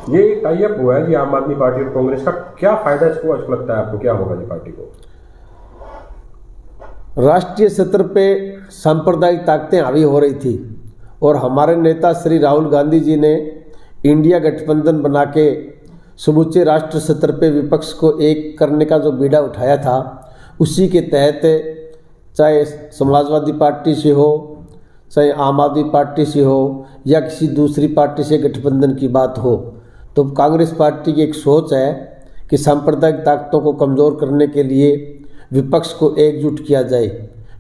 ये tie up हुआ है जी आम आदमी पार्टी और कांग्रेस का, क्या फायदा इसको लगता है आपको, क्या होगा जी पार्टी को? राष्ट्रीय स्तर पे सांप्रदायिक ताकतें हावी हो रही थी और हमारे नेता श्री राहुल गांधी जी ने इंडिया गठबंधन बना के समूचे राष्ट्र स्तर पे विपक्ष को एक करने का जो बीड़ा उठाया था, उसी के तहत चाहे समाजवादी पार्टी से हो, चाहे आम आदमी पार्टी से हो या किसी दूसरी पार्टी से गठबंधन की बात हो, तो कांग्रेस पार्टी की एक सोच है कि सांप्रदायिक ताकतों को कमज़ोर करने के लिए विपक्ष को एकजुट किया जाए,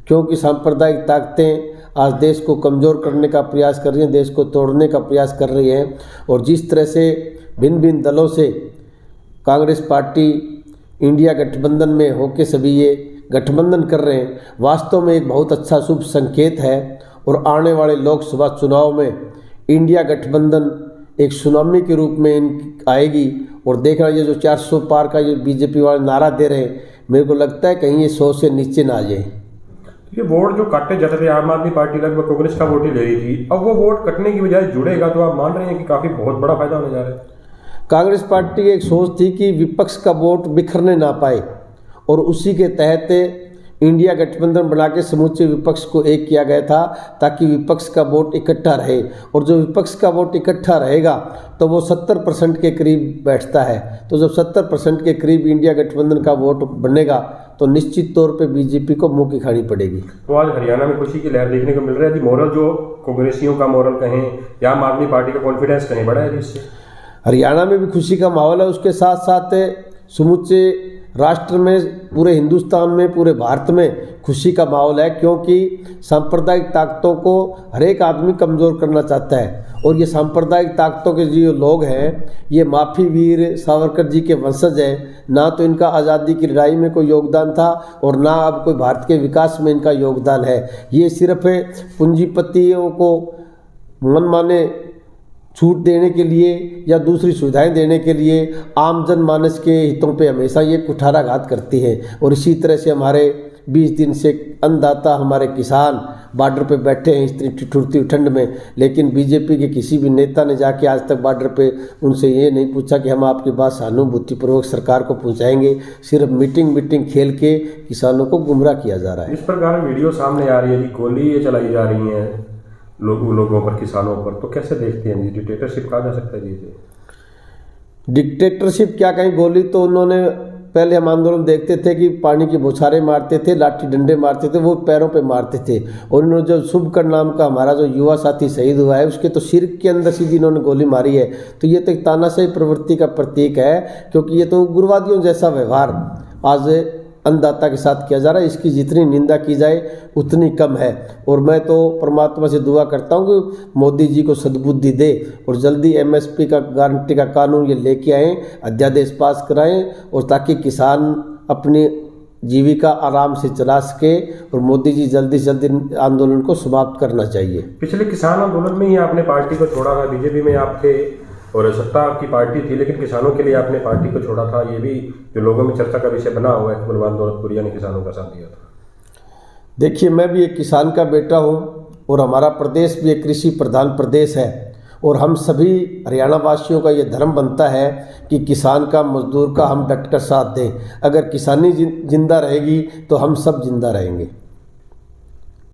क्योंकि सांप्रदायिक ताकतें आज देश को कमज़ोर करने का प्रयास कर रही हैं, देश को तोड़ने का प्रयास कर रही हैं। और जिस तरह से भिन्न भिन्न दलों से कांग्रेस पार्टी इंडिया गठबंधन में होकर सभी ये गठबंधन कर रहे हैं, वास्तव में एक बहुत अच्छा शुभ संकेत है। और आने वाले लोकसभा चुनाव में इंडिया गठबंधन एक सुनामी के रूप में आएगी। और देखना, ये जो 400 पार का ये बीजेपी वाले नारा दे रहे हैं, मेरे को लगता है कहीं ये 100 से नीचे ना आ जाए। ये वोट जो काटे जाते थे, आम आदमी पार्टी लगभग कांग्रेस का वोट ही ले रही थी, अब वो वोट कटने की बजाय जुड़ेगा, तो आप मान रहे हैं कि काफ़ी बहुत बड़ा फायदा होने जा रहा है? कांग्रेस पार्टी की एक सोच थी कि विपक्ष का वोट बिखरने ना पाए, और उसी के तहत इंडिया गठबंधन बना के समूचे विपक्ष को एक किया गया था, ताकि विपक्ष का वोट इकट्ठा रहे। और जो विपक्ष का वोट इकट्ठा रहेगा तो वो 70% के करीब बैठता है। तो जब 70% के करीब इंडिया गठबंधन का वोट बनेगा तो निश्चित तौर पे बीजेपी को मुंह की खानी पड़ेगी। तो आज हरियाणा में खुशी की लहर देखने को मिल रही है जी। मोरल जो कांग्रेसियों का मोरल कहें या आम आदमी पार्टी का कॉन्फिडेंस कहें, बड़ा है इससे? हरियाणा में भी खुशी का माहौल है, उसके साथ साथ समूचे राष्ट्र में, पूरे हिंदुस्तान में, पूरे भारत में खुशी का माहौल है, क्योंकि सांप्रदायिक ताकतों को हर एक आदमी कमज़ोर करना चाहता है। और ये सांप्रदायिक ताकतों के जो लोग हैं, ये माफी वीर सावरकर जी के वंशज हैं। ना तो इनका आज़ादी की लड़ाई में कोई योगदान था और ना अब कोई भारत के विकास में इनका योगदान है। ये सिर्फ पूंजीपतियों को मनमाने छूट देने के लिए या दूसरी सुविधाएं देने के लिए आम जन मानस के हितों पे हमेशा ये कुठाराघात करती है। और इसी तरह से हमारे 20 दिन से अन्नदाता हमारे किसान बॉर्डर पे बैठे हैं इतनी ठिठुरती ठंड में, लेकिन बीजेपी के किसी भी नेता ने जाके आज तक बॉर्डर पे उनसे ये नहीं पूछा कि हम आपकी बात सहानुभूतिपूर्वक सरकार को पहुंचाएंगे। सिर्फ मीटिंग खेल के किसानों को गुमराह किया जा रहा है। इस प्रकार वीडियो सामने आ रही है जी, गोली ये चलाई जा रही है लोगों पर, किसानों पर, तो कैसे देखते हैं जी? डिक्टेटरशिप कहा जा सकता है जी इसे? डिक्टेटरशिप क्या कहें, गोली तो उन्होंने, पहले हम आंदोलन देखते थे कि पानी की बौछारें मारते थे, लाठी डंडे मारते थे, वो पैरों पे मारते थे। और उन्होंने जो शुभकर नाम का हमारा जो युवा साथी शहीद हुआ है, उसके तो सिर के अंदर सीधी इन्होंने गोली मारी है। तो ये तो एक तानाशाही प्रवृत्ति का प्रतीक है, क्योंकि ये तो उग्रवादियों जैसा व्यवहार आज अन्नदाता के साथ किया जा रहा है। इसकी जितनी निंदा की जाए उतनी कम है। और मैं तो परमात्मा से दुआ करता हूँ कि मोदी जी को सद्बुद्धि दे और जल्दी MSP का गारंटी का कानून ये लेके आएँ, अध्यादेश पास कराएं, और ताकि किसान अपनी जीविका आराम से चला सके। और मोदी जी जल्दी से जल्दी आंदोलन को समाप्त करना चाहिए। पिछले किसान आंदोलन में ही आपने पार्टी को छोड़ा था, बीजेपी में आप थे और सत्ता आपकी पार्टी थी, लेकिन किसानों के लिए आपने पार्टी को छोड़ा था। ये भी जो लोगों में चर्चा का विषय बना हुआ है, बलवान दौलतपुरिया ने किसानों का साथ दिया था। देखिए, मैं भी एक किसान का बेटा हूँ और हमारा प्रदेश भी एक कृषि प्रधान प्रदेश है। और हम सभी हरियाणा वासियों का ये धर्म बनता है कि किसान का, मजदूर का हम डट कर साथ दें। अगर किसानी जिंदा रहेगी तो हम सब जिंदा रहेंगे।